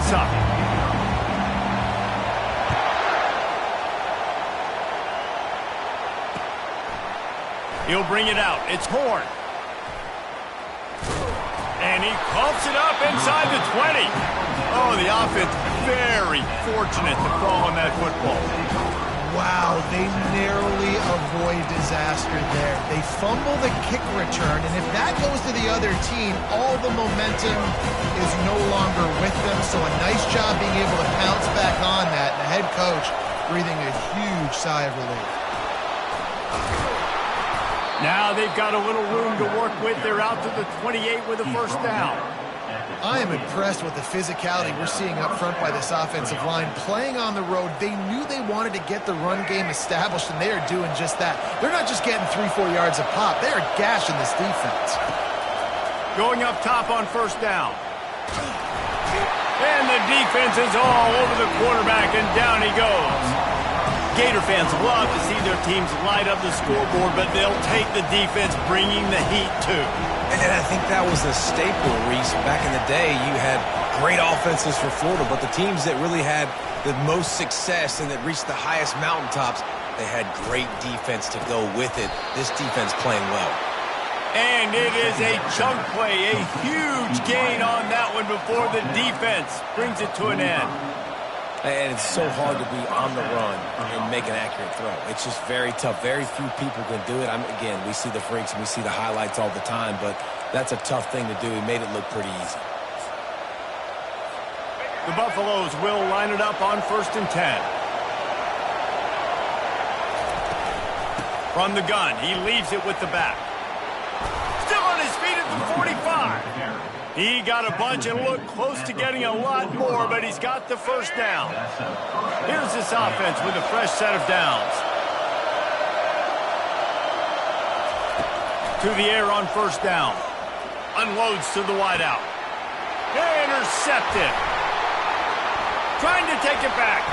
this up. He'll bring it out. It's Horn. And he pumps it up inside the 20. Oh, the offense very fortunate to fall on that football. Wow, they narrowly avoid disaster there. They fumble the kick return, and if that goes to the other team, all the momentum is no longer with them. So a nice job being able to pounce back on that, and the head coach breathing a huge sigh of relief. Now they've got a little room to work with. They're out to the 28 with a first down. I am impressed with the physicality we're seeing up front by this offensive line. Playing on the road, they knew they wanted to get the run game established, and they are doing just that. They're not just getting 3-4 yards a pop. They are gashing this defense. Going up top on first down. And the defense is all over the quarterback, and down he goes. Gator fans love to see their teams light up the scoreboard, but they'll take the defense bringing the heat too. And I think that was the staple, Reese. Back in the day, you had great offenses for Florida, but the teams that really had the most success and that reached the highest mountaintops, they had great defense to go with it. This defense playing well. And it is a chunk play, a huge gain on that one before the defense brings it to an end. And it's so hard to be on the run and make an accurate throw. It's just very tough. Very few people can do it. Again, we see the freaks and we see the highlights all the time, but that's a tough thing to do. He made it look pretty easy. The Buffaloes will line it up on 1st and 10. From the gun, he leaves it with the back. Still on his feet at the 45. He got a bunch and looked close to getting a lot more, but he's got the first down. Here's this offense with a fresh set of downs. To the air on first down. Unloads to the wideout. Intercepted. Trying to take it back.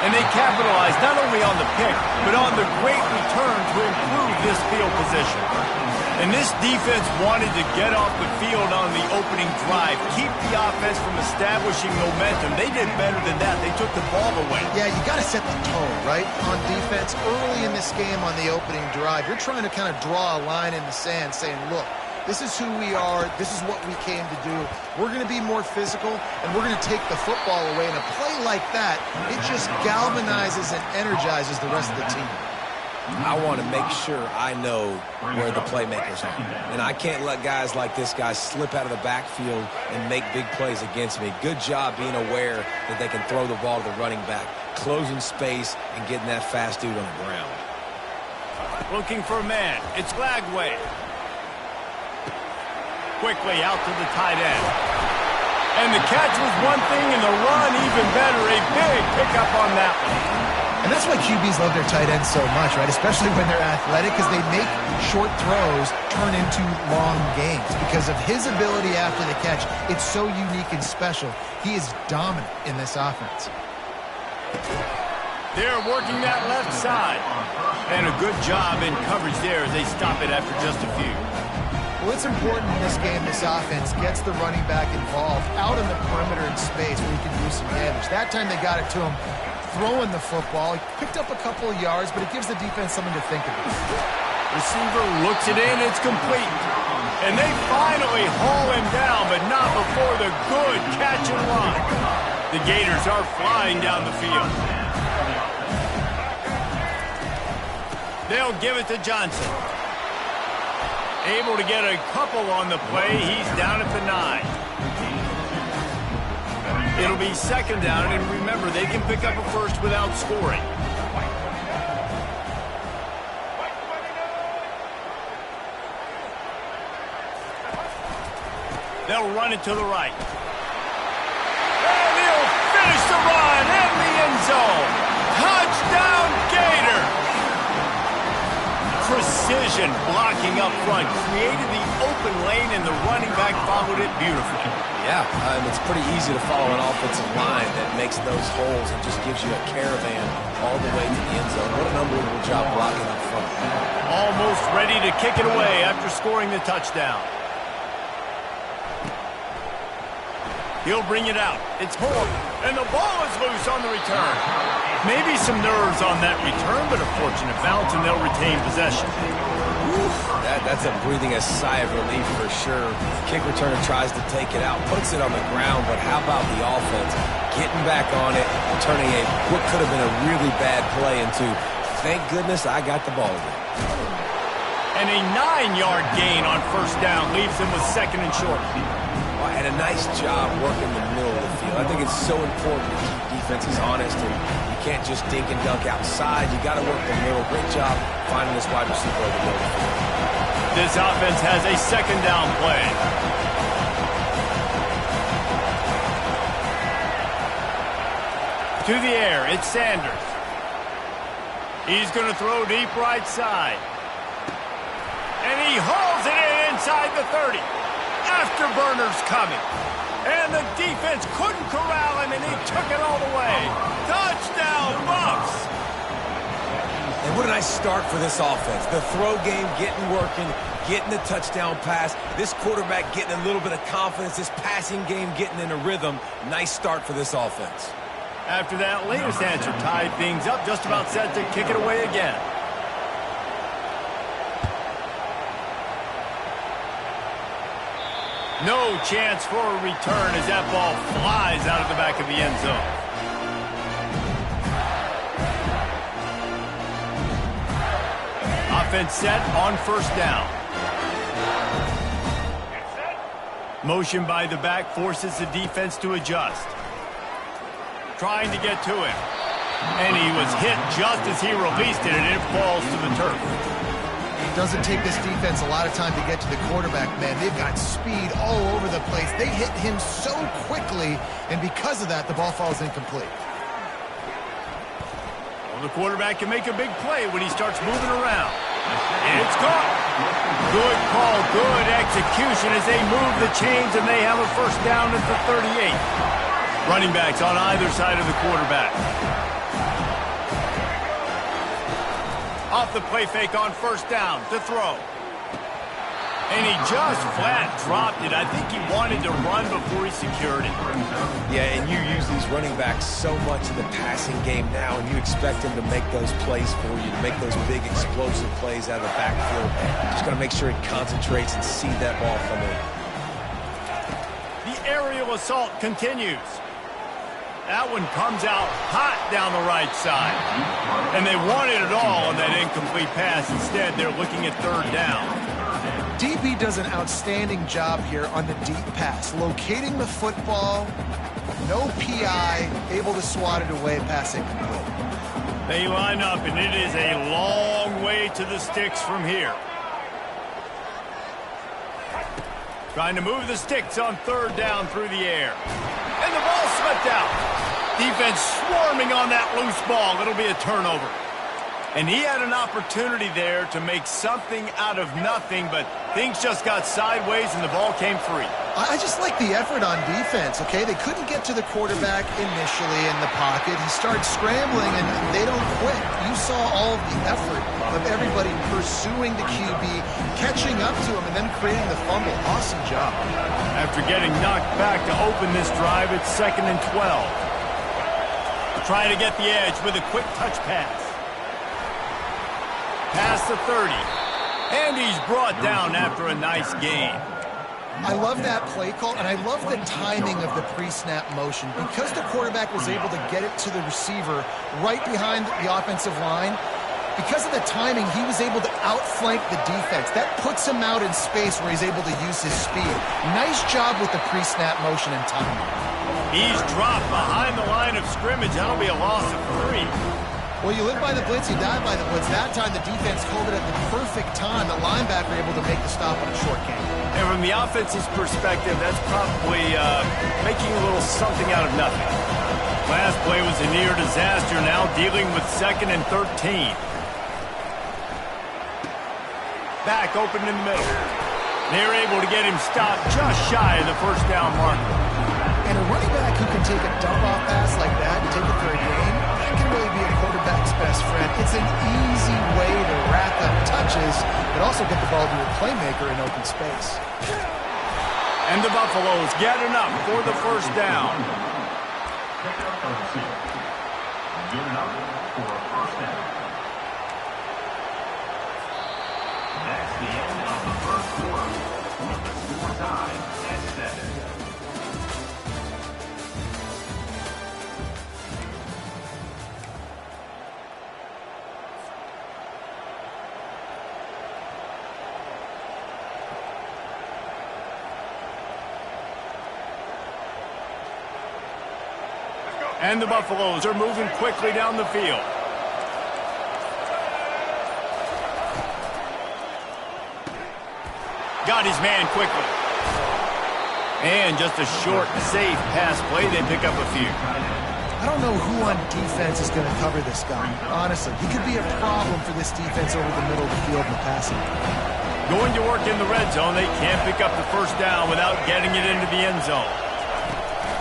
And they capitalized not only on the pick, but on the great return to improve this field position. And this defense wanted to get off the field on the opening drive, keep the offense from establishing momentum. They did better than that. They took the ball away. Yeah, you got to set the tone, right, on defense. Early in this game on the opening drive, you're trying to kind of draw a line in the sand saying, look, this is who we are. This is what we came to do. We're going to be more physical, and we're going to take the football away. And a play like that, it just galvanizes and energizes the rest of the team. I want to make sure I know where the playmakers are. And I can't let guys like this guy slip out of the backfield and make big plays against me. Good job being aware that they can throw the ball to the running back, closing space, and getting that fast dude on the ground. Looking for a man. It's Lagway. Quickly out to the tight end. And the catch was one thing, and the run even better. A big pickup on that one. And that's why QBs love their tight ends so much, right? Especially when they're athletic, because they make short throws turn into long gains. Because of his ability after the catch, it's so unique and special. He is dominant in this offense. They're working that left side. And a good job in coverage there as they stop it after just a few. Well, it's important in this game this offense gets the running back involved out in the perimeter in space where he can do some damage. That time they got it to him throwing the football. He picked up a couple of yards, but it gives the defense something to think about. Receiver looks it in. It's complete. And they finally haul him down, but not before the good catch and run. The Gators are flying down the field. They'll give it to Johnson. Able to get a couple on the play. He's down at the 9. It'll be second down, and remember, they can pick up a first without scoring. They'll run it to the right. And he'll finish the run in the end zone. Touchdown, Gator! Precision blocking up front created the open lane, and the running back followed it beautifully. Yeah, it's pretty easy to follow an offensive line that makes those holes and just gives you a caravan all the way to the end zone. What an unbelievable job blocking up front. Almost ready to kick it away after scoring the touchdown. He'll bring it out. It's Horn, and the ball is loose on the return. Maybe some nerves on that return, but a fortunate bounce, and they'll retain possession. That's a breathing a sigh of relief for sure. Kick returner tries to take it out, puts it on the ground, but how about the offense getting back on it, turning what could have been a really bad play into, thank goodness I got the ball again. And a 9-yard gain on first down leaves him with second and short. And a nice job working the middle of the field. I think it's so important to keep defenses honest, and you can't just dink and dunk outside. You got to work the middle. Great job finding this wide receiver over the middle of the field. This offense has a second down play. To the air, it's Sanders. He's going to throw deep right side. And he hauls it in inside the 30. Afterburner's coming. And the defense couldn't corral him, and he took it all the way. Touchdown, Buffs! And what a nice start for this offense. The throw game getting working, getting the touchdown pass. This quarterback getting a little bit of confidence. This passing game getting in a rhythm. Nice start for this offense. After that latest answer tied things up, just about set to kick it away again. No chance for a return as that ball flies out of the back of the end zone. Offense set on first down. Motion by the back forces the defense to adjust. Trying to get to him. And he was hit just as he released it, and it falls to the turf. Doesn't take this defense a lot of time to get to the quarterback, man. They've got speed all over the place. They hit him so quickly, and because of that, the ball falls incomplete. Well, the quarterback can make a big play when he starts moving around. And it's caught. Good call, good execution as they move the chains, and they have a first down at the 38. Running backs on either side of the quarterback. Off the play fake on first down to throw. And he just flat dropped it. I think he wanted to run before he secured it. Yeah, and you use these running backs so much in the passing game now, and you expect them to make those plays for you, to make those big explosive plays out of the backfield. Just got to make sure he concentrates and see that ball come in. The aerial assault continues. That one comes out hot down the right side. And they wanted it all on that incomplete pass. Instead, they're looking at third down. DB does an outstanding job here on the deep pass. Locating the football, no PI, able to swat it away, pass incomplete. They line up, and it is a long way to the sticks from here. Trying to move the sticks on third down through the air. And the ball slipped out. Defense swarming on that loose ball. It'll be a turnover. And he had an opportunity there to make something out of nothing, but things just got sideways and the ball came free. I just like the effort on defense, okay? They couldn't get to the quarterback initially in the pocket. He started scrambling, and they don't quit. You saw all of the effort of everybody pursuing the QB, catching up to him, and then creating the fumble. Awesome job. After getting knocked back to open this drive, it's 2nd and 12. Trying to get the edge with a quick touch pass. Past the 30. And he's brought down after a nice gain. I love that play call, and I love the timing of the pre-snap motion. Because the quarterback was able to get it to the receiver right behind the offensive line, because of the timing, he was able to outflank the defense. That puts him out in space where he's able to use his speed. Nice job with the pre-snap motion and timing. He's dropped behind the line of scrimmage. That'll be a loss of 3. Well, you live by the blitz, you die by the blitz. That time, the defense called it at the perfect time. The linebacker able to make the stop on a short game. And from the offense's perspective, that's probably making a little something out of nothing. Last play was a near disaster, now dealing with 2nd and 13. Back open in the middle. They're able to get him stopped just shy of the first down marker. And a running back who can take a dump-off pass like that and take it for a gain, that can really be a quarterback's best friend. It's an easy way to rack up touches, but also get the ball to a playmaker in open space. And the Buffaloes get enough for the first down. Get enough for a first down. That's the end of the first quarter with the score tied at 7. And the Buffaloes are moving quickly down the field. Got his man quickly. And just a short, safe pass play. They pick up a few. I don't know who on defense is going to cover this guy. Honestly, he could be a problem for this defense over the middle of the field in the passing. Going to work in the red zone. They can't pick up the first down without getting it into the end zone.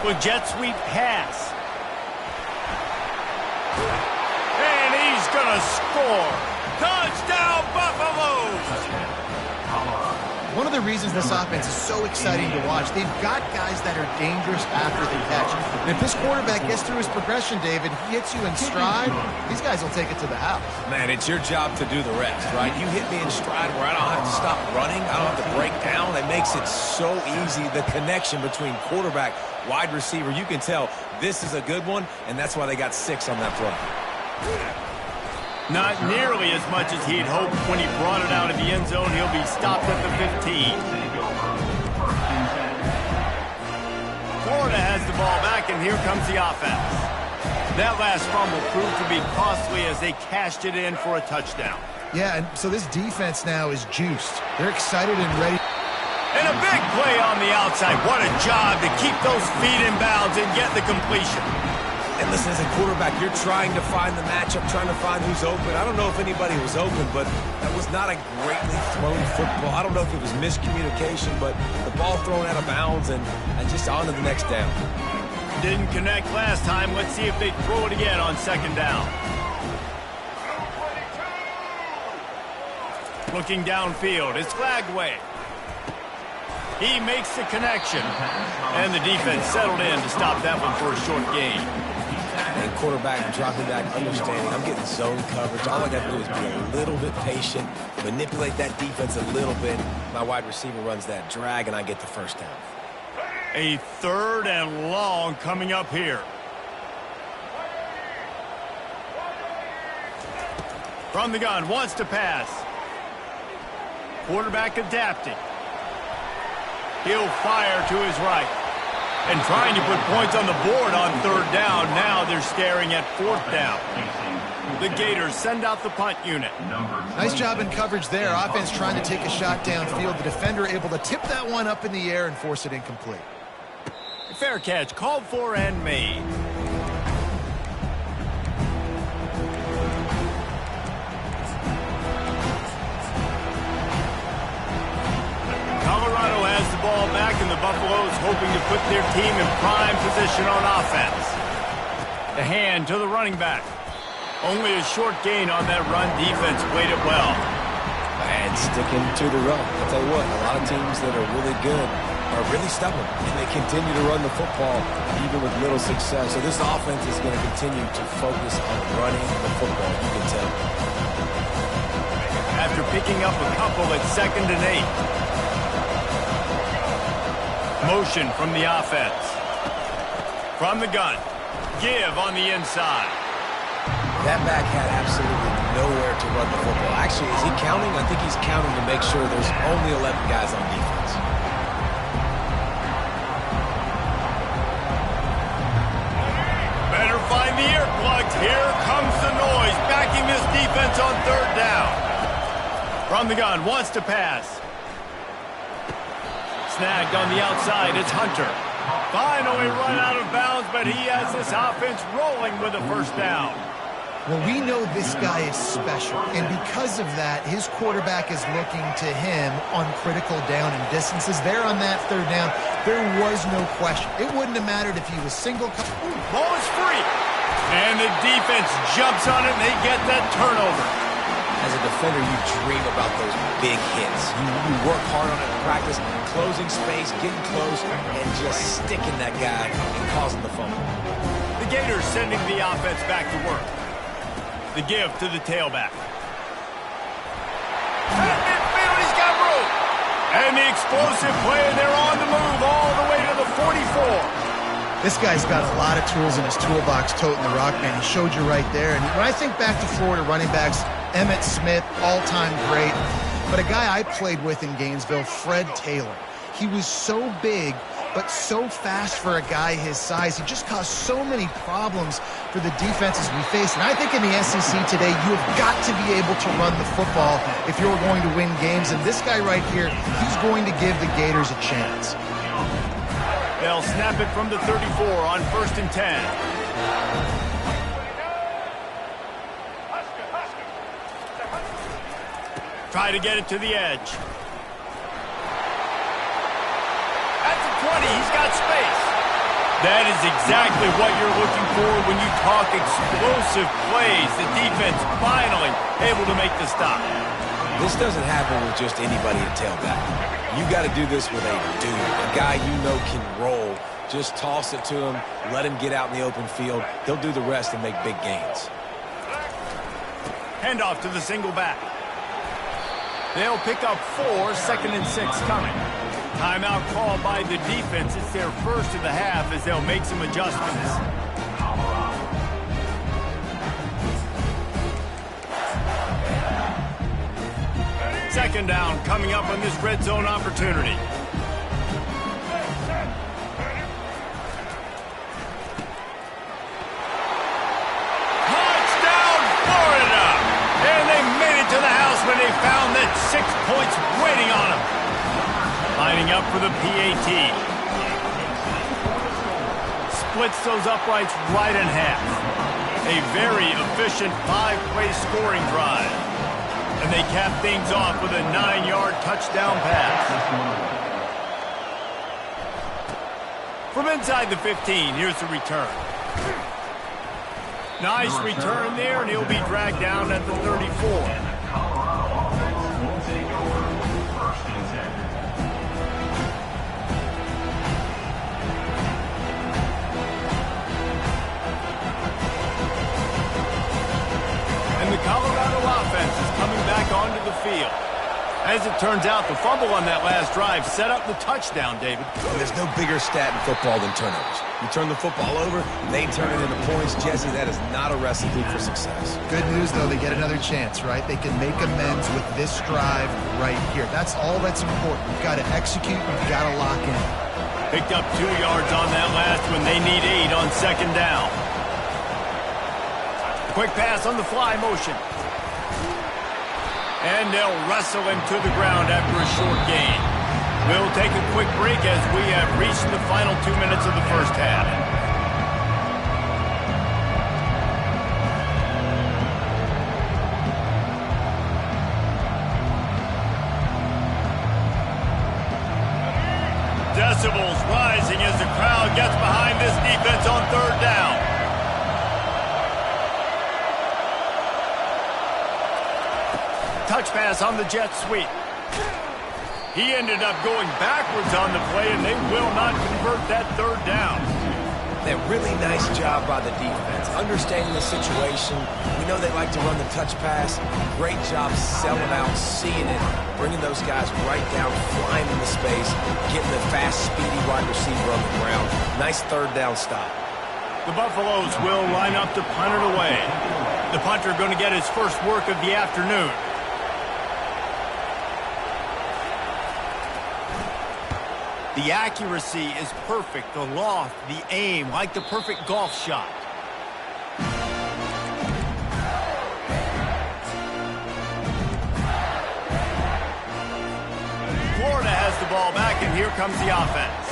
With jet sweep pass. And he's going to score. Touchdown, Buffaloes! One of the reasons this offense is so exciting to watch, they've got guys that are dangerous after the catch. And if this quarterback gets through his progression, David, he hits you in stride, these guys will take it to the house. Man, it's your job to do the rest, right? You hit me in stride where I don't have to stop running. I don't have to break down. It makes it so easy, the connection between quarterback, wide receiver. You can tell this is a good one, and that's why they got 6 on that play. Not nearly as much as he'd hoped when he brought it out of the end zone. He'll be stopped at the 15. Florida has the ball back, and here comes the offense. That last fumble proved to be costly as they cashed it in for a touchdown. Yeah, and so this defense now is juiced. They're excited and ready. And a big play on the outside. What a job to keep those feet in bounds and get the completion. And listen, as a quarterback, you're trying to find the matchup, trying to find who's open. I don't know if anybody was open, but that was not a greatly thrown football. I don't know if it was miscommunication, but the ball thrown out of bounds and just on to the next down. Didn't connect last time. Let's see if they throw it again on second down. Looking downfield, it's Flagway. He makes the connection. And the defense settled in to stop that one for a short gain. And quarterback dropping back, understanding I'm getting zone coverage. All I got to do is be a little bit patient, manipulate that defense a little bit. My wide receiver runs that drag, and I get the first down. A 3rd and long coming up here. From the gun, wants to pass. Quarterback adapting. He'll fire to his right. And trying to put points on the board on 3rd down. Now they're staring at 4th down. The Gators send out the punt unit. Nice job in coverage there. Offense trying to take a shot downfield. The defender able to tip that one up in the air and force it incomplete. Fair catch, called for and made. Colorado has the ball back, and the Buffaloes hoping to put their team in prime position on offense. The hand to the running back. Only a short gain on that run. Defense played it well. And sticking to the run. I'll tell you what, a lot of teams that are really good are really stubborn, and they continue to run the football even with little success. So this offense is going to continue to focus on running the football, you can tell. After picking up a couple at 2nd and 8. Motion from the offense. From the gun. Give on the inside. That back had absolutely nowhere to run the football. Actually, is he counting? I think he's counting to make sure there's only 11 guys on defense. Better find the earplugs. Here comes the noise. Backing this defense on 3rd down. From the gun. Wants to pass. Snagged on the outside, it's Hunter. Finally run out of bounds, but he has this offense rolling with a first down. Well, we know this guy is special, and because of that, his quarterback is looking to him on critical down and distances. There on that 3rd down, there was no question. It wouldn't have mattered if he was single. Ball is free. And the defense jumps on it, and they get that turnover. As a defender, you dream about those big hits. You work hard on it in practice, closing space, getting close, and just sticking that guy and causing the fumble. The Gators sending the offense back to work. The give to the tailback. At midfield, he's got room. And the explosive play, and they're on the move all the way to the 44. This guy's got a lot of tools in his toolbox toting the rock, man. He showed you right there. And when I think back to Florida running backs, Emmitt Smith, all-time great. But a guy I played with in Gainesville, Fred Taylor. He was so big, but so fast for a guy his size. He just caused so many problems for the defenses we face. And I think in the SEC today, you have got to be able to run the football if you're going to win games. And this guy right here, he's going to give the Gators a chance. They'll snap it from the 34 on 1st and 10. Try to get it to the edge. At the 20, he's got space. That is exactly what you're looking for when you talk explosive plays. The defense finally able to make the stop. This doesn't happen with just anybody at tailback. You got to do this with a dude, a guy you know can roll. Just toss it to him, let him get out in the open field. He'll do the rest and make big gains. Handoff to the single back. They'll pick up 4, 2nd and 6 coming. Timeout called by the defense. It's their first of the half as they'll make some adjustments. Second down coming up on this red zone opportunity. Touchdown, Florida! And they made it to the house when they found that 6 points waiting on them. Lining up for the PAT. Splits those uprights right in half. A very efficient 5-play scoring drive. And they cap things off with a 9-yard touchdown pass. From inside the 15, here's the return. Nice return there, and he'll be dragged down at the 34. And the Colorado offense is coming back onto the field. As it turns out, the fumble on that last drive set up the touchdown, David. And there's no bigger stat in football than turnovers. You turn the football over, they turn it into points. Jesse, that is not a recipe for success. Good news, though, they get another chance, right? They can make amends with this drive right here. That's all that's important. You've got to execute, you've got to lock in. Picked up 2 yards on that last one. They need 8 on 2nd down. Quick pass on the fly motion. And they'll wrestle him to the ground after a short gain. We'll take a quick break as we have reached the final 2 minutes of the first half. Decibels rising as the crowd gets behind this defense on 3rd down. Touch pass on the jet sweep. He ended up going backwards on the play, and they will not convert that 3rd down. That really nice job by the defense, understanding the situation. We know they like to run the touch pass. Great job selling out, seeing it, bringing those guys right down, flying into space, getting the fast, speedy wide receiver on the ground. Nice 3rd down stop. The Buffaloes will line up to punt it away. The punter going to get his first work of the afternoon. The accuracy is perfect, the loft, the aim, like the perfect golf shot. Florida has the ball back, and here comes the offense.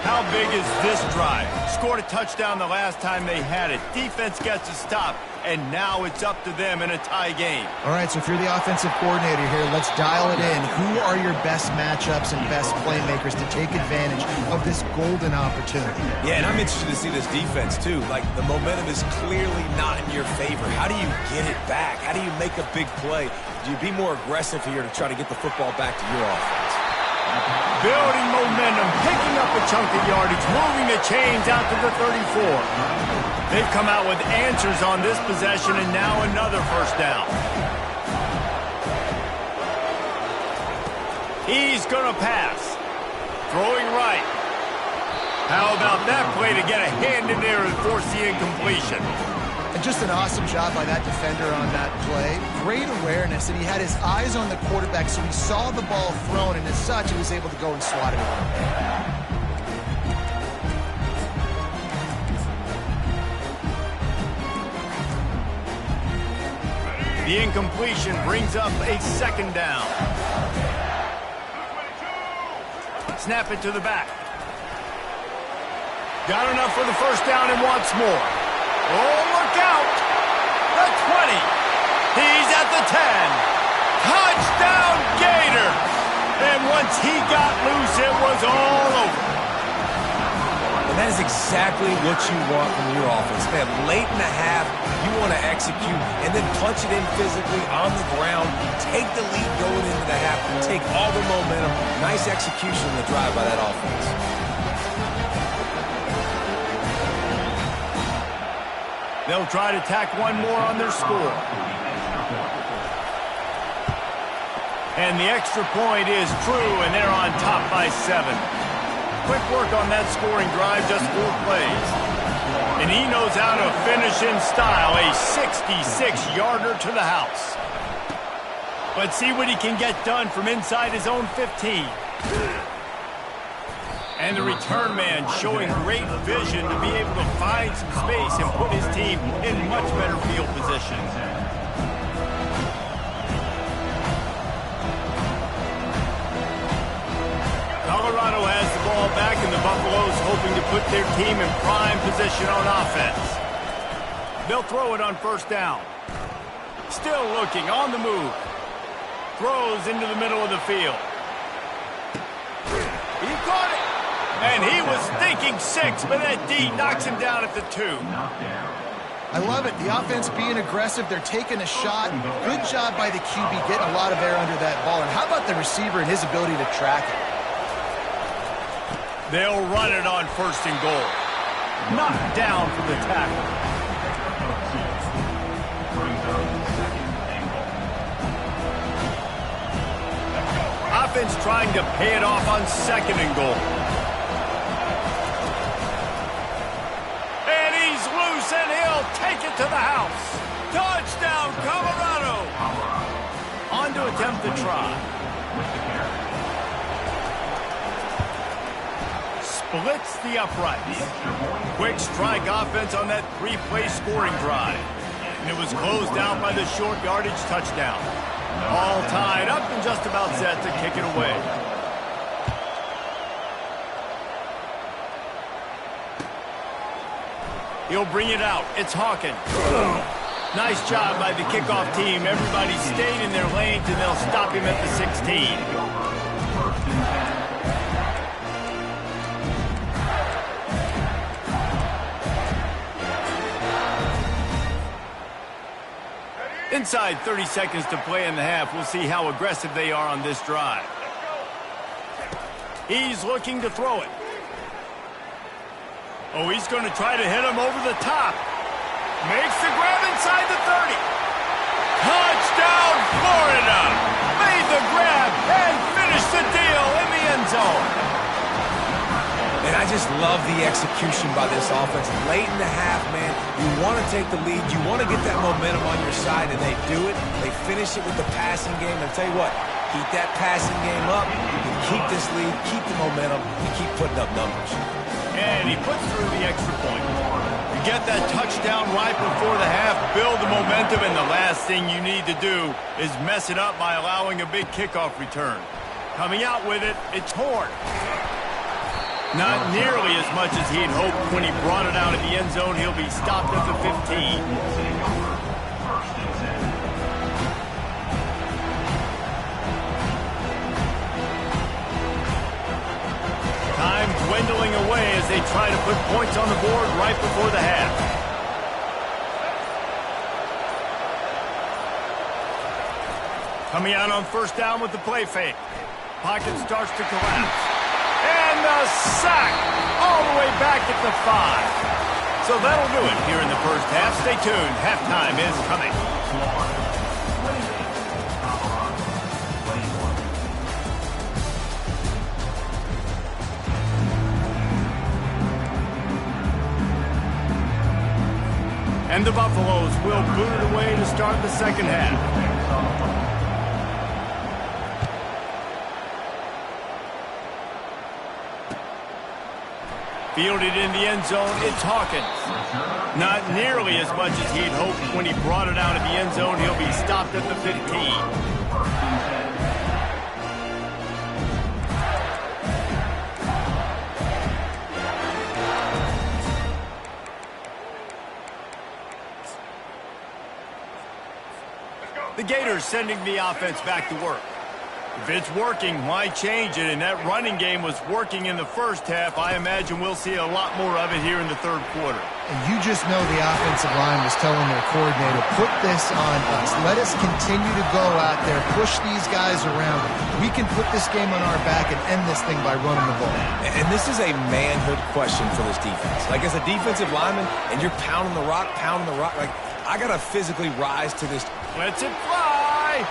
How How big is this drive? Scored a touchdown the last time they had it. Defense gets a stop, and now it's up to them in a tie game. All right, so if you're the offensive coordinator here, let's dial it in. Who are your best matchups and best playmakers to take advantage of this golden opportunity? Yeah, and I'm interested to see this defense, too. Like, the momentum is clearly not in your favor. How do you get it back? How do you make a big play? Do you be more aggressive here to try to get the football back to your offense? Building momentum, picking up a chunk of yardage, moving the chains out to the 34. They've come out with answers on this possession, and now another first down. He's going to pass. Throwing right. How about that play to get a hand in there and force the incompletion? And just an awesome job by that defender on that play. Great awareness, and he had his eyes on the quarterback, so he saw the ball thrown, and as such, he was able to go and swat it away. The incompletion brings up a second down. Snap it to the back. Got enough for the first down and wants more. Oh, look out! The 20. He's at the 10. Touchdown, Gator! And once he got loose, it was all over. And that is exactly what you want from your offense. Man, late in the half, you want to execute and then punch it in physically on the ground. Take the lead going into the half. Take all the momentum. Nice execution in the drive by that offense. They'll try to tack one more on their score. And the extra point is true, and they're on top by 7. Quick work on that scoring drive, just 4 plays. And he knows how to finish in style, a 66-yarder to the house. Let's see what he can get done from inside his own 15. And the return man showing great vision to be able to find some space and put his team in much better field position. Colorado has the ball back, and the Buffaloes hoping to put their team in prime position on offense. They'll throw it on first down. Still looking, on the move. Throws into the middle of the field. He caught it. And he was thinking 6, but that D knocks him down at the 2. I love it. The offense being aggressive. They're taking a shot. Good job by the QB getting a lot of air under that ball. And how about the receiver and his ability to track it? They'll run it on first and goal. Knocked down for the tackle. Offense trying to pay it off on second and goal. And he'll take it to the house. Touchdown, Colorado. On to attempt the try. Splits the uprights. Quick strike offense on that 3-play scoring drive. And it was closed out by the short yardage touchdown. All tied up and just about set to kick it away. He'll bring it out. It's Hawkins. Nice job by the kickoff team. Everybody stayed in their lanes, and they'll stop him at the 16. Inside 30 seconds to play in the half. We'll see how aggressive they are on this drive. He's looking to throw it. Oh, he's going to try to hit him over the top. Makes the grab inside the 30. Touchdown, Florida! Made the grab and finished the deal in the end zone. And I just love the execution by this offense. Late in the half, man, you want to take the lead. You want to get that momentum on your side, and they do it. They finish it with the passing game. And I'll tell you what, keep that passing game up. You can keep this lead, keep the momentum, and keep putting up numbers. And he puts through the extra point. You get that touchdown right before the half, build the momentum, and the last thing you need to do is mess it up by allowing a big kickoff return. Coming out with it, it's Horn. Not nearly as much as he'd hoped when he brought it out of the end zone. He'll be stopped at the 15. Time dwindling away as they try to put points on the board right before the half. Coming out on first down with the play fake. Pocket starts to collapse. And a sack all the way back at the 5. So that'll do it here in the first half. Stay tuned. Halftime is coming. And the Buffaloes will boot it away to start the second half. Fielded in the end zone, it's Hawkins. Not nearly as much as he'd hoped when he brought it out of the end zone. He'll be stopped at the 15. The Gators sending the offense back to work. If it's working, why change it? And that running game was working in the first half. I imagine we'll see a lot more of it here in the third quarter. And you just know the offensive line was telling their coordinator, put this on us. Let us continue to go out there, push these guys around. We can put this game on our back and end this thing by running the ball. And this is a manhood question for this defense. Like, as a defensive lineman, and you're pounding the rock, like, I got to physically rise to this. Let's it fly!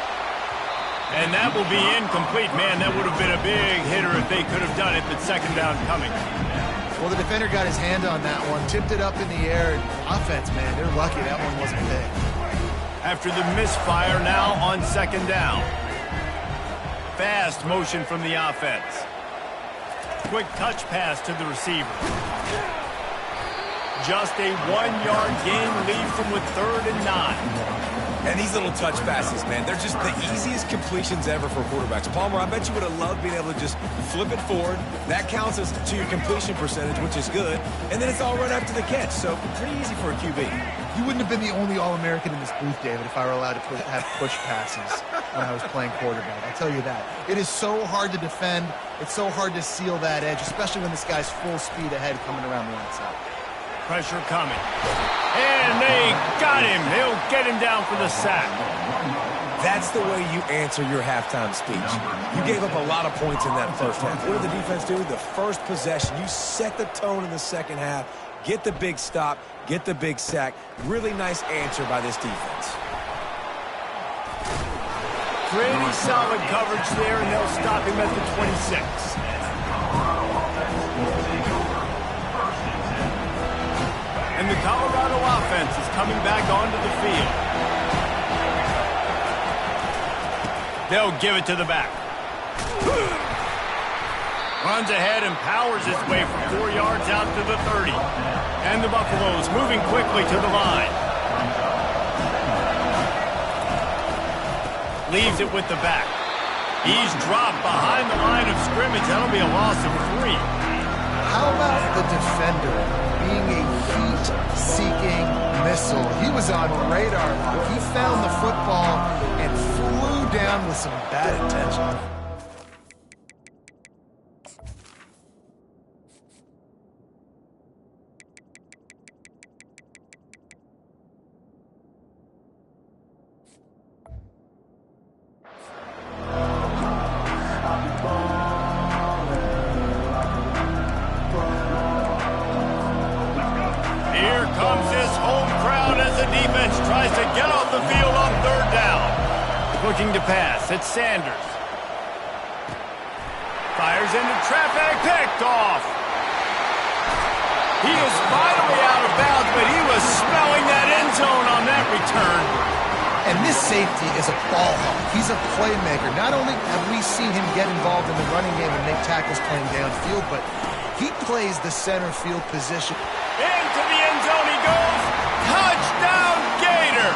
And that will be incomplete. Man, that would have been a big hitter if they could have done it, but second down coming. Well, the defender got his hand on that one, tipped it up in the air. Offense, man, they're lucky that one wasn't big. After the misfire, now on second down. Fast motion from the offense. Quick touch pass to the receiver. Just a 1-yard gain leaves them with 3rd and 9. And these little touch passes, man, they're just the easiest completions ever for quarterbacks. Palmer, I bet you would have loved being able to just flip it forward. That counts as to your completion percentage, which is good. And then it's all right after the catch, so pretty easy for a QB. You wouldn't have been the only All-American in this booth, David, if I were allowed to have push passes when I was playing quarterback. I'll tell you that. It is so hard to defend. It's so hard to seal that edge, especially when this guy's full speed ahead coming around the outside. Pressure coming. And they got him. They'll get him down for the sack. That's the way you answer your halftime speech. You gave up a lot of points in that first half. What did the defense do? The first possession, you set the tone in the second half, get the big stop, get the big sack. Really nice answer by this defense. Pretty solid coverage there, and they'll stop him at the 26. And the Colorado offense is coming back onto the field. They'll give it to the back. Runs ahead and powers his way for 4 yards out to the 30. And the Buffaloes moving quickly to the line. Leaves it with the back. He's dropped behind the line of scrimmage. That'll be a loss of 3. How about the defender being a heat-seeking missile? He was on radar lock. He found the football and flew down with some bad intention. Looking to pass. It's Sanders. Fires into traffic. Picked off. He is finally out of bounds, but he was smelling that end zone on that return. And this safety is a ball hawk. He's a playmaker. Not only have we seen him get involved in the running game and make tackles playing downfield, but he plays the center field position. Into the end zone he goes. Touchdown, Gator!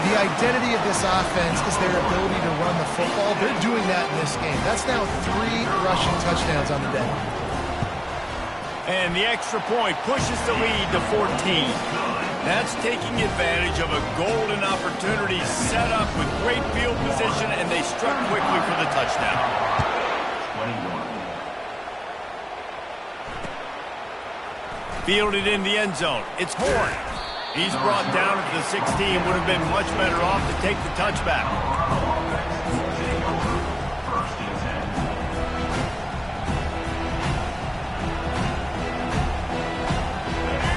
The identity of this offense is their ability to run the football. They're doing that in this game. That's now 3 rushing touchdowns on the day. And the extra point pushes the lead to 14. That's taking advantage of a golden opportunity set up with great field position, and they struck quickly for the touchdown. 21. Fielded in the end zone. It's Horn. He's brought down at the 16. Would have been much better off to take the touchback.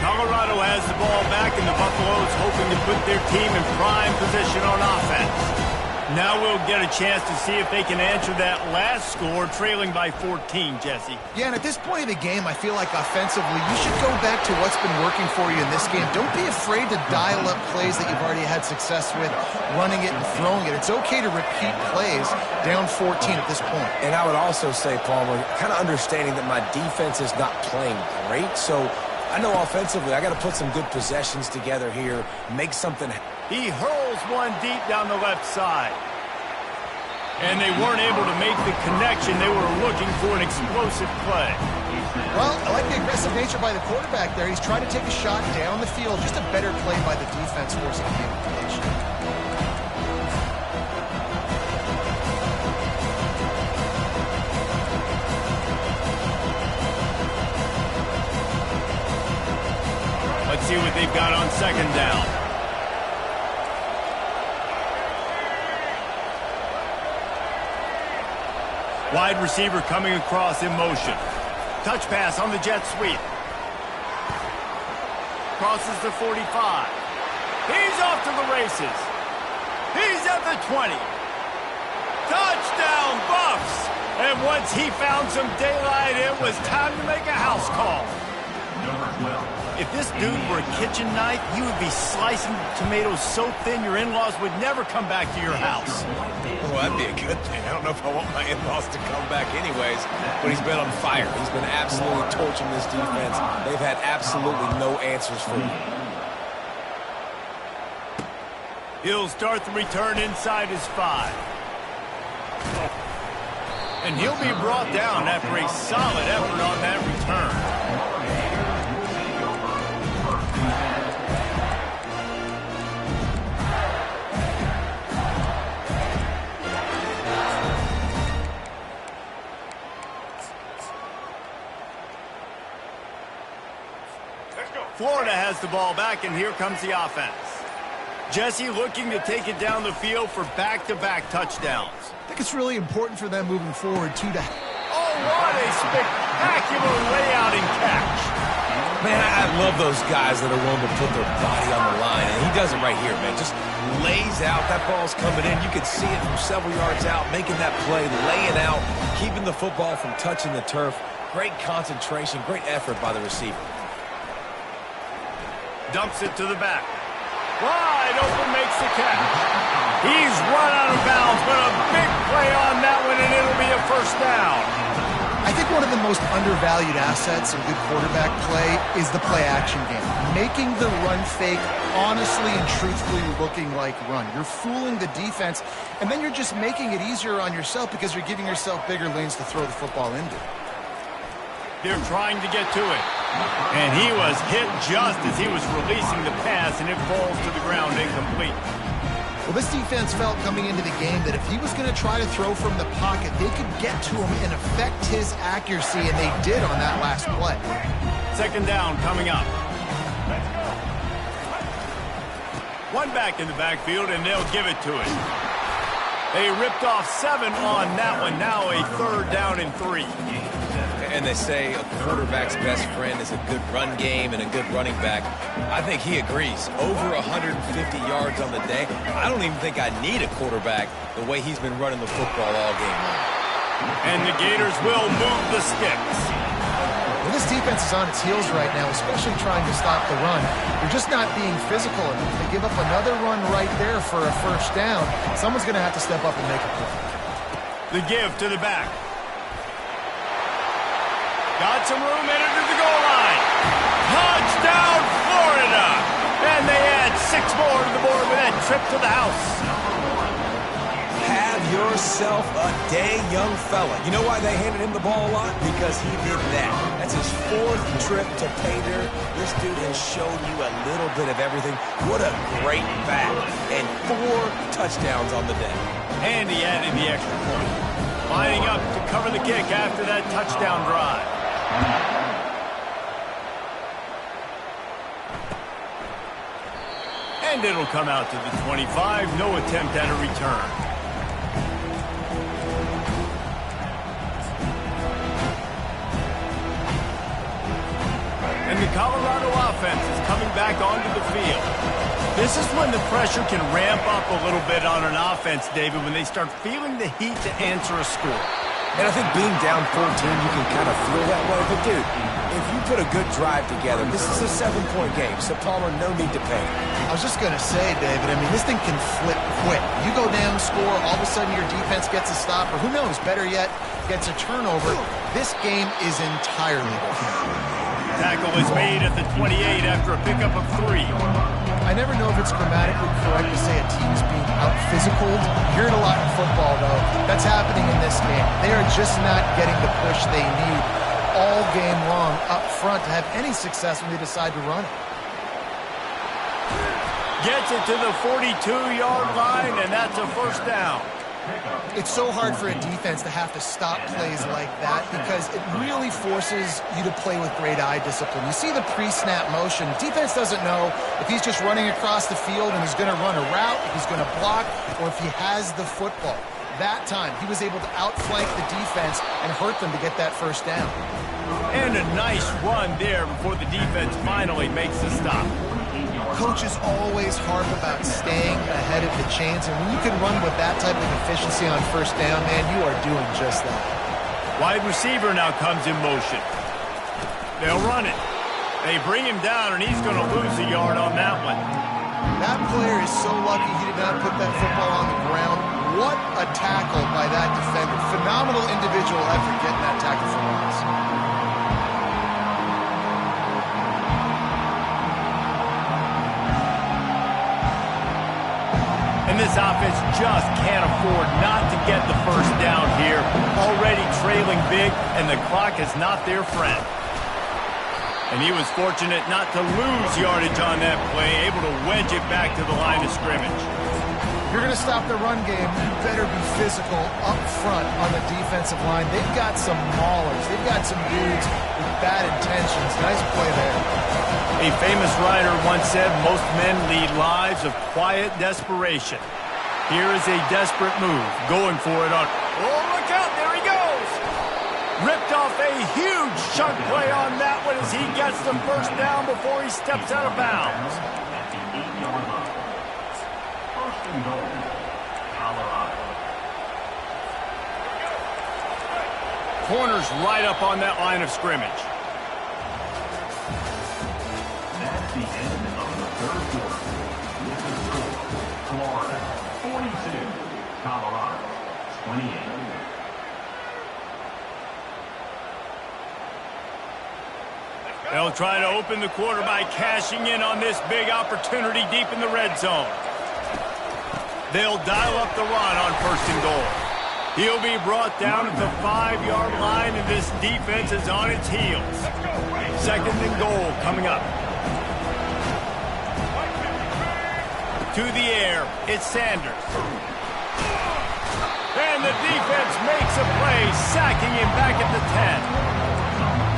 Colorado has the ball back, and the Buffaloes hoping to put their team in prime position on offense. Now we'll get a chance to see if they can answer that last score, trailing by 14, Jesse. Yeah, and at this point of the game, I feel like offensively, you should go back to what's been working for you in this game. Don't be afraid to dial up plays that you've already had success with, running it and throwing it. It's okay to repeat plays down 14 at this point. And I would also say, Palmer, kind of understanding that my defense is not playing great, so I know offensively I got to put some good possessions together here, make something. He hurls one deep down the left side. And they weren't able to make the connection. They were looking for an explosive play. Well, I like the aggressive nature by the quarterback there. He's trying to take a shot down the field. Just a better play by the defense forcing the completion. Let's see what they've got on second down. Wide receiver coming across in motion. Touch pass on the jet sweep. Crosses the 45. He's off to the races. He's at the 20. Touchdown, Buffs! And once he found some daylight, it was time to make a house call. If this dude were a kitchen knife, you would be slicing tomatoes so thin your in-laws would never come back to your house. Well, that'd be a good thing. I don't know if I want my in-laws to come back anyways, but he's been on fire. He's been absolutely torching this defense. They've had absolutely no answers for him. He'll start the return inside his 5. And he'll be brought down after a solid effort on that return. Florida has the ball back, and here comes the offense. Jesse looking to take it down the field for back-to-back touchdowns. I think it's really important for them moving forward, too. Oh, what a spectacular layout and catch. Man, I love those guys that are willing to put their body on the line, and he does it right here, man. Just lays out. That ball's coming in. You can see it from several yards out, making that play, laying out, keeping the football from touching the turf. Great concentration, great effort by the receiver. Dumps it to the back. Wide open, makes the catch. He's run out of bounds, but a big play on that one, and it'll be a first down. I think one of the most undervalued assets in good quarterback play is the play-action game. Making the run fake honestly and truthfully looking like run. You're fooling the defense, and then you're just making it easier on yourself because you're giving yourself bigger lanes to throw the football into. They're trying to get to it. And he was hit just as he was releasing the pass, and it falls to the ground incomplete. Well, this defense felt coming into the game that if he was going to try to throw from the pocket, they could get to him and affect his accuracy, and they did on that last play. Second down coming up. One back in the backfield, and they'll give it to him. They ripped off 7 on that one. Now a third down and 3. And they say a quarterback's best friend is a good run game and a good running back. I think he agrees. Over 150 yards on the day. I don't even think I need a quarterback the way he's been running the football all game long. And the Gators will move the sticks. Well, this defense is on its heels right now, especially trying to stop the run. They're just not being physical enough. They give up another run right there for a first down. Someone's going to have to step up and make a play. The give to the back. Got some room, headed to the goal line. Touchdown, Florida! And they add 6 more to the board with that trip to the house. Have yourself a day, young fella. You know why they handed him the ball a lot? Because he did that. That's his 4th trip to pay dirt. This dude has shown you a little bit of everything. What a great back. And 4 touchdowns on the day. And he added the extra point. Lining up to cover the kick after that touchdown drive. And it'll come out to the 25. No attempt at a return. And the Colorado offense is coming back onto the field. This is when the pressure can ramp up a little bit on an offense, David, when they start feeling the heat to answer a score. And I think being down 14, you can kind of feel that way. But, dude, if you put a good drive together, this is a 7-point game. So, Palmer, no need to panic. I was just going to say, David, I mean, this thing can flip quick. You go down, score, all of a sudden your defense gets a stop, or who knows, better yet, gets a turnover. This game is entirely different. Tackle is made at the 28 after a pickup of 3. I never know if it's grammatically correct to say a team's being out-physicaled. You hear it a lot in football, though. That's happening in this game. They are just not getting the push they need all game long up front to have any success when they decide to run it. Gets it to the 42-yard line, and that's a first down. It's so hard for a defense to have to stop plays like that because it really forces you to play with great eye discipline. You see the pre-snap motion. Defense doesn't know if he's just running across the field and he's going to run a route, if he's going to block, or if he has the football. That time, he was able to outflank the defense and hurt them to get that first down. And a nice run there before the defense finally makes the stop. Coaches always harp about staying ahead of the chains, and when you can run with that type of efficiency on first down, man, you are doing just that. Wide receiver now comes in motion. They'll run it. They bring him down, and he's going to lose a yard on that one. That player is so lucky he did not put that football on the ground. What a tackle by that defender. Phenomenal individual effort getting that tackle for loss. And this offense just can't afford not to get the first down here. Already trailing big, and the clock is not their friend. And he was fortunate not to lose yardage on that play, able to wedge it back to the line of scrimmage. If you're going to stop the run game, you better be physical up front on the defensive line. They've got some maulers. They've got some dudes with bad intentions. Nice play there. A famous writer once said, most men lead lives of quiet desperation. Here is a desperate move, going for it on... Oh, look out, there he goes! Ripped off a huge chunk play on that one as he gets the first down before he steps out of bounds. At the 8-yard line. First and goal, Colorado. Corners right up on that line of scrimmage. That's the end of the third quarter. With the score, Florida 42, Colorado 28. They'll try to open the quarter by cashing in on this big opportunity deep in the red zone. They'll dial up the run on first and goal. He'll be brought down at the 5-yard line, and this defense is on its heels. Second and goal coming up. To the air, it's Sanders. And the defense makes a play, sacking him back at the 10.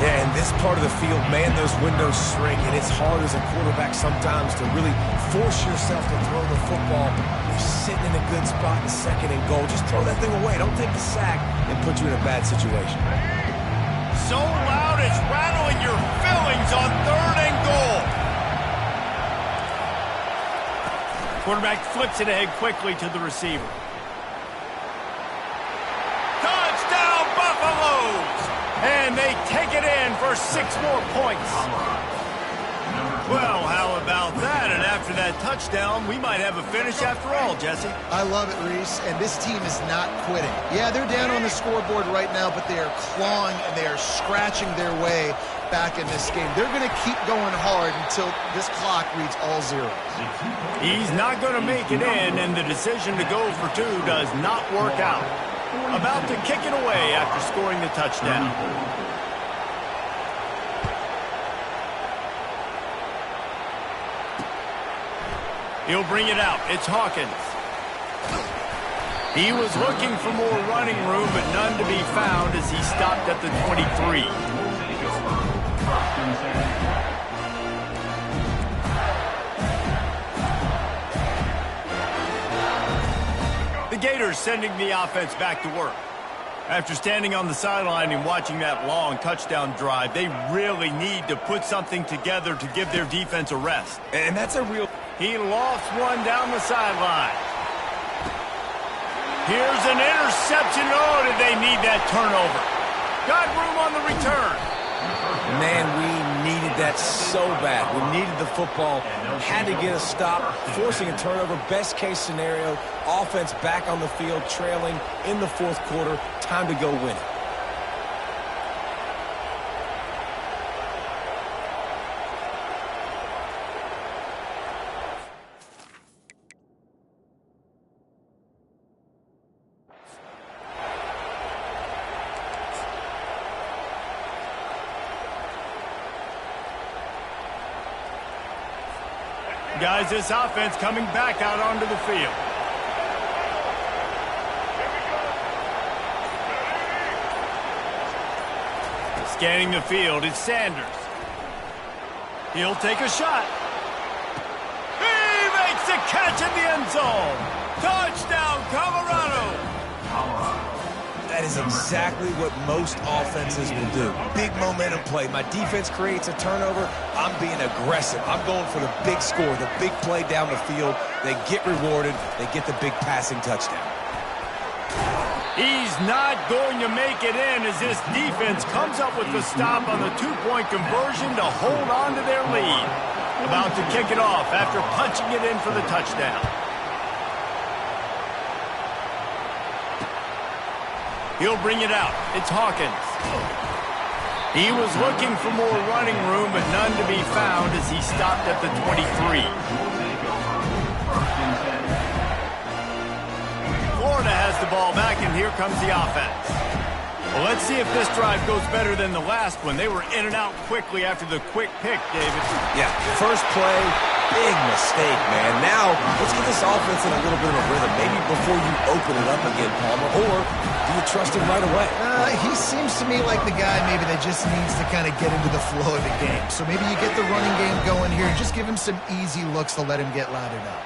Yeah, in this part of the field, man, those windows shrink, and it's hard as a quarterback sometimes to really force yourself to throw the football. You're sitting in a good spot in second and goal. Just throw that thing away. Don't take the sack and put you in a bad situation. So loud it's rattling your fillings on third and goal. Quarterback flips it ahead quickly to the receiver. Touchdown, Buffaloes! And they take it in for 6 more points. Well, how about that? And after that touchdown, we might have a finish after all, Jesse. I love it, Reese, and this team is not quitting. Yeah, they're down on the scoreboard right now, but they are clawing and they are scratching their way back in this game. They're going to keep going hard until this clock reads all zeros. He's not going to make it in, and the decision to go for two does not work out. About to kick it away after scoring the touchdown. He'll bring it out. It's Hawkins. He was looking for more running room, but none to be found as he stopped at the 23. The Gators sending the offense back to work. After standing on the sideline and watching that long touchdown drive, they really need to put something together to give their defense a rest. And that's a real... He lost one down the sideline. Here's an interception. Oh, did they need that turnover? Got room on the return. Man, we needed that so bad. We needed the football. Had to get a stop, forcing a turnover. Best case scenario, offense back on the field, trailing in the fourth quarter. Time to go win it. Guys, this offense coming back out onto the field. Scanning the field, it's Sanders. He'll take a shot. He makes the catch in the end zone. Touchdown, Colorado. That is exactly what most offenses will do. Big momentum play. My defense creates a turnover. I'm being aggressive. I'm going for the big score, the big play down the field. They get rewarded. They get the big passing touchdown. He's not going to make it in as this defense comes up with the stop on the two-point conversion to hold on to their lead. About to kick it off after punching it in for the touchdown. He'll bring it out. It's Hawkins. He was looking for more running room, but none to be found as he stopped at the 23. Florida has the ball back, and here comes the offense. Well, let's see if this drive goes better than the last one. They were in and out quickly after the quick pick, David. Yeah, first play, big mistake, man. Now, let's get this offense in a little bit of a rhythm. Maybe before you open it up again, Palmer, or do you trust him right away? He seems to me like the guy maybe that just needs to kind of get into the flow of the game. So maybe you get the running game going here and just give him some easy looks to let him get lathered up.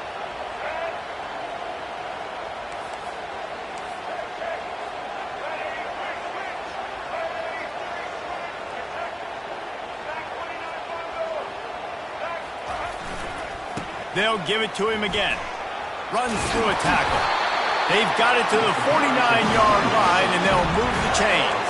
They'll give it to him again. Runs through a tackle. They've got it to the 49-yard line, and they'll move the chains.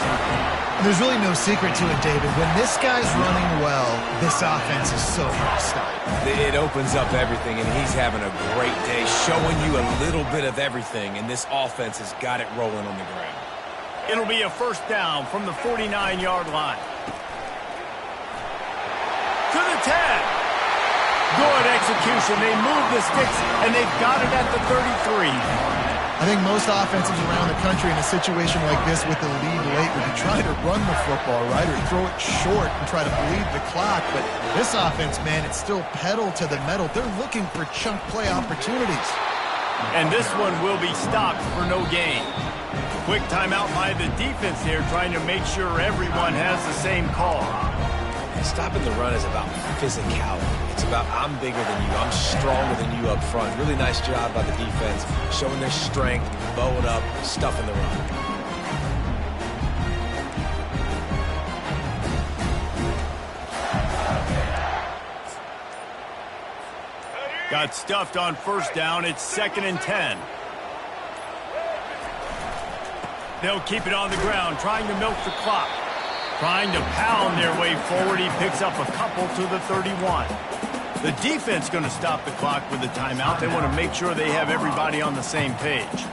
There's really no secret to it, David. When this guy's running well, this offense is so hard to stop. It opens up everything, and he's having a great day, showing you a little bit of everything, and this offense has got it rolling on the ground. It'll be a first down from the 49-yard line. To the 10. Good execution. They move the sticks, and they've got it at the 33. I think most offenses around the country in a situation like this with the lead late would be trying to run the football, right, or throw it short and try to bleed the clock. But this offense, man, it's still pedal to the metal. They're looking for chunk play opportunities. And this one will be stopped for no gain. Quick timeout by the defense here, trying to make sure everyone has the same call. Stopping the run is about physicality. It's about I'm bigger than you, I'm stronger than you up front. Really nice job by the defense, showing their strength, bowing up, stuffing the run. Got stuffed on first down. It's 2nd and 10. They'll keep it on the ground, trying to milk the clock. Trying to pound their way forward. He picks up a couple to the 31. The defense going to stop the clock with a timeout. They want to make sure they have everybody on the same page.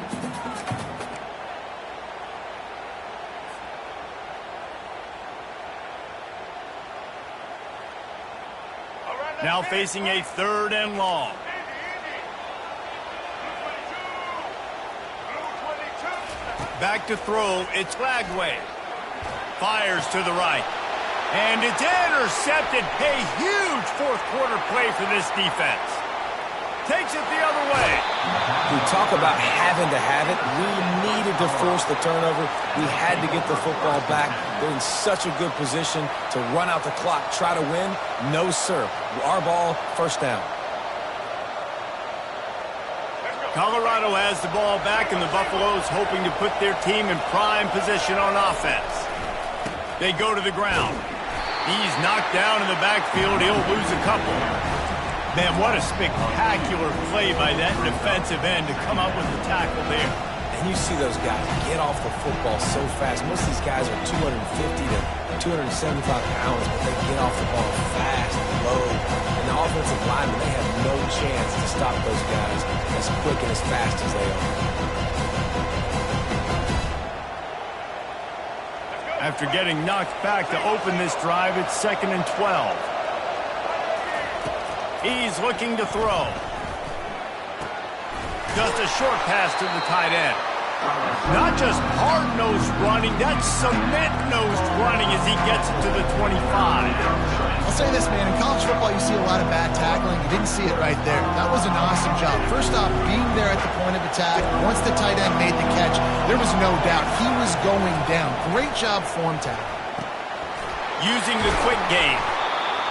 Now facing a 3rd and long. Back to throw, it's Flagway. Fires to the right. And it's intercepted. A huge 4th quarter play for this defense. Takes it the other way. We talk about having to have it. We needed to force the turnover. We had to get the football back. They're in such a good position to run out the clock, try to win. No, sir. Our ball, 1st down. Colorado has the ball back, and the Buffaloes hoping to put their team in prime position on offense. They go to the ground. He's knocked down in the backfield. He'll lose a couple. Man, what a spectacular play by that defensive end to come up with the tackle there. And you see those guys get off the football so fast. Most of these guys are 250 to 275 pounds, but they get off the ball fast, low. And the offensive linemen, they have no chance to stop those guys as quick and as fast as they are. After getting knocked back to open this drive, it's 2nd and 12. He's looking to throw. Just a short pass to the tight end. Not just hard-nosed running, that's cement-nosed running as he gets it to the 25. I'll say this, man. In college football, you see a lot of bad tackling. You didn't see it right there. That was an awesome job. First off, being there at the point of attack. Once the tight end made the catch, there was no doubt he was going down. Great job form tackle. Using the quick game.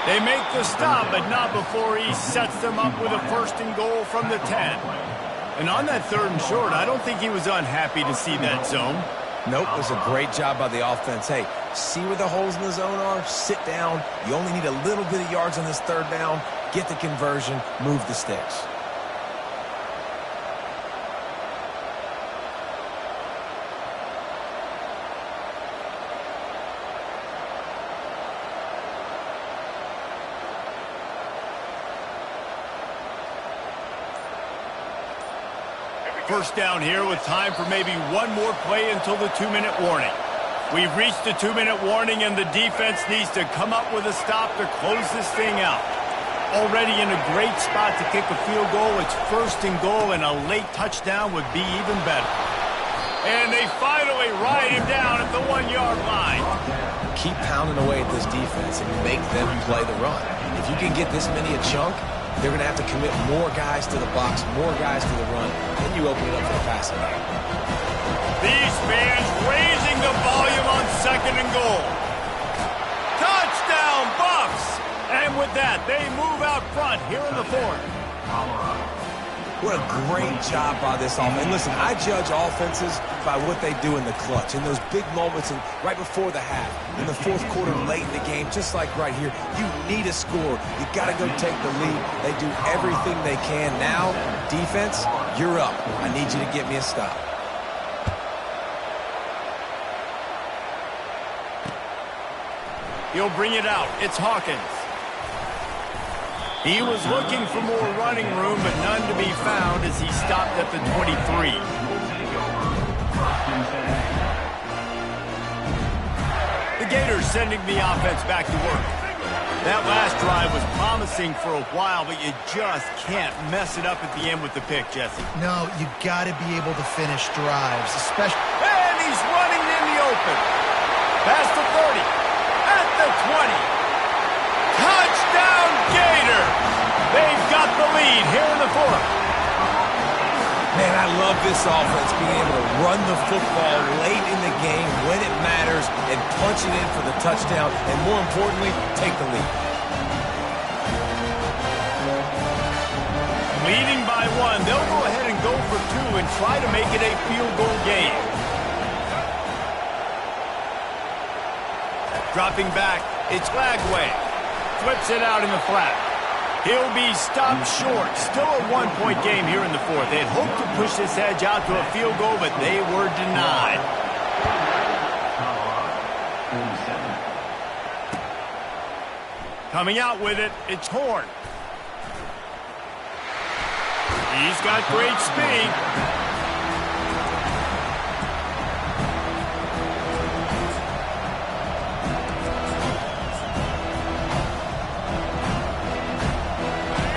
They make the stop, but not before he sets them up with a 1st and goal from the 10. And on that 3rd and short, I don't think he was unhappy to see that zone. Nope, it was a great job by the offense. Hey, see where the holes in the zone are? Sit down. You only need a little bit of yards on this 3rd down. Get the conversion. Move the sticks. First down here with time for maybe one more play until the 2-minute warning. We've reached the 2-minute warning, and the defense needs to come up with a stop to close this thing out. Already in a great spot to kick a field goal. It's 1st and goal, and a late touchdown would be even better. And they finally ride him down at the 1-yard line. Keep pounding away at this defense and make them play the run. If you can get this many a chunk, they're going to have to commit more guys to the box, more guys to the run. Then you open it up for the passing game. These fans raising the volume on 2nd and goal. Touchdown, Buffs! And with that, they move out front here in the 4th. What a great job by this offense. And listen, I judge offenses by what they do in the clutch, in those big moments and right before the half, in the 4th quarter, late in the game, just like right here. You need a score. You got to go take the lead. They do everything they can. Now, defense, you're up. I need you to get me a stop. He'll bring it out. It's Hawkins. He was looking for more running room, but none to be found as he stopped at the 23. The Gators sending the offense back to work. That last drive was promising for a while, but you just can't mess it up at the end with the pick, Jesse. No, you got to be able to finish drives, especially. And he's running in the open. Past the 30. At the 20. Touchdown, Gators! They've got the lead here in the 4th. Man, I love this offense, being able to run the football late in the game when it matters and punch it in for the touchdown, and more importantly, take the lead. Leading by 1, they'll go ahead and go for 2 and try to make it a field goal game. Dropping back, it's Flagway. Flips it out in the flat. He'll be stopped short. Still a 1-point game here in the 4th. They'd hoped to push this edge out to a field goal, but they were denied. Coming out with it, it's Horn. He's got great speed.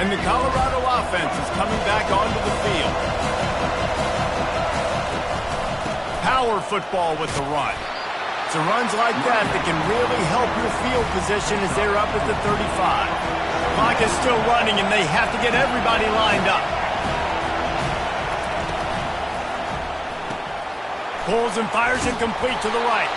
And the Colorado offense is coming back onto the field. Power football with the run. It's runs like that that can really help your field position as they're up at the 35. Clock is still running, and they have to get everybody lined up. Pulls and fires incomplete to the right.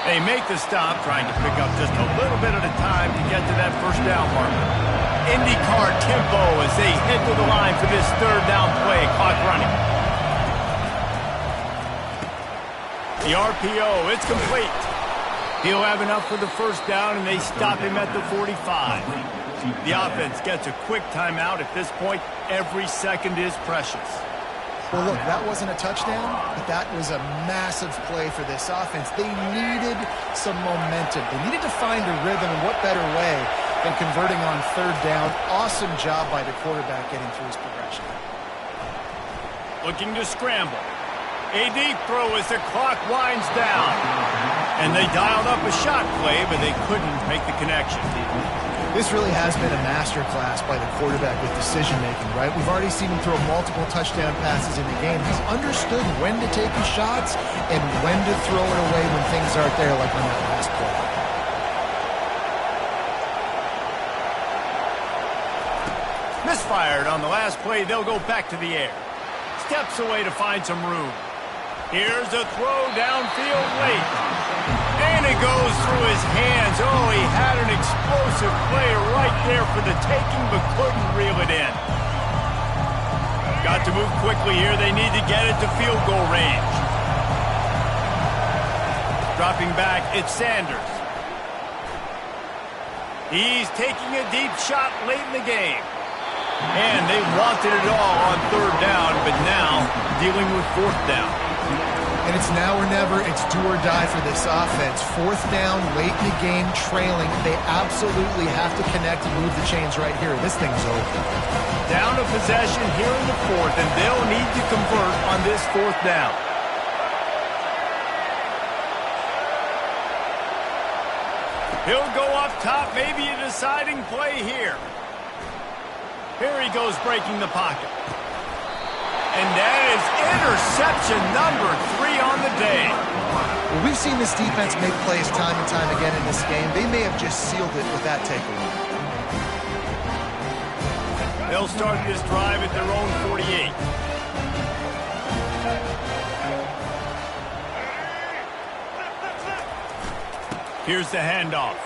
They make the stop, trying to pick up just a little bit at a time to get to that first down marker. IndyCar tempo as they head to the line for this third down play. Clock running. The RPO, it's complete. He'll have enough for the first down, and they stop him at the 45. The offense gets a quick timeout. At this point, every second is precious. Well, look, that wasn't a touchdown, but that was a massive play for this offense. They needed some momentum. They needed to find a rhythm, and what better way than converting on third down. Awesome job by the quarterback getting through his progression. Looking to scramble. A deep throw as the clock winds down. And they dialed up a shot play, but they couldn't make the connection. This really has been a masterclass by the quarterback with decision-making, right? We've already seen him throw multiple touchdown passes in the game. He's understood when to take his shots and when to throw it away when things aren't there, like on that last play. Misfired on the last play. They'll go back to the air. Steps away to find some room. Here's a throw downfield late. And it goes through his hands. Oh, he had an explosive play right there for the taking, but couldn't reel it in. Got to move quickly here. They need to get it to field goal range. Dropping back, it's Sanders. He's taking a deep shot late in the game. And they wanted it all on third down, but now dealing with fourth down. And it's now or never. It's do or die for this offense. Fourth down, late in the game, trailing. They absolutely have to connect and move the chains right here. This thing's over. Down to possession here in the fourth, and they'll need to convert on this fourth down. He'll go up top, maybe a deciding play here. Here he goes breaking the pocket. And that is interception number 3 on the day. Well, we've seen this defense make plays time and time again in this game. They may have just sealed it with that takeaway. They'll start this drive at their own 48. Here's the handoff.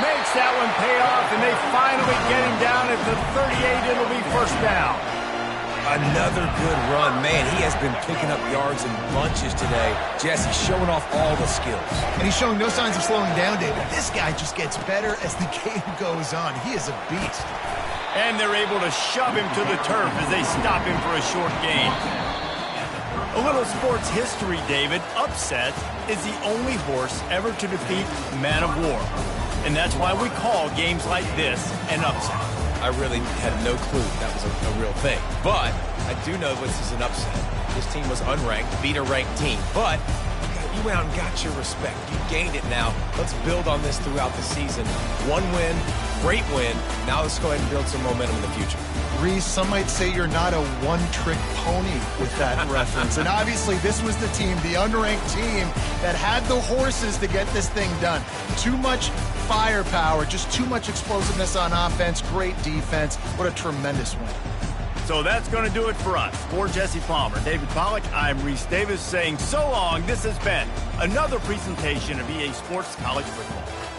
Makes that one pay off, and they finally get him down at the 38. It'll be first down. Another good run. Man, he has been picking up yards in bunches today. Jesse showing off all the skills. And he's showing no signs of slowing down, David. This guy just gets better as the game goes on. He is a beast. And they're able to shove him to the turf as they stop him for a short gain. A little sports history, David. Upset is the only horse ever to defeat Man of War. And that's why we call games like this an upset. I really had no clue that was a real thing. But I do know this is an upset. This team was unranked, beat a ranked team. But you went out and got your respect. You gained it now. Let's build on this throughout the season. One win, great win. Now let's go ahead and build some momentum in the future. Reese, some might say you're not a one-trick pony with that reference. And obviously this was the team, the unranked team, that had the horses to get this thing done. Too much firepower, just too much explosiveness on offense, great defense. What a tremendous win. So that's going to do it for us. For Jesse Palmer, David Pollack, I'm Reese Davis saying so long. This has been another presentation of EA Sports College Football.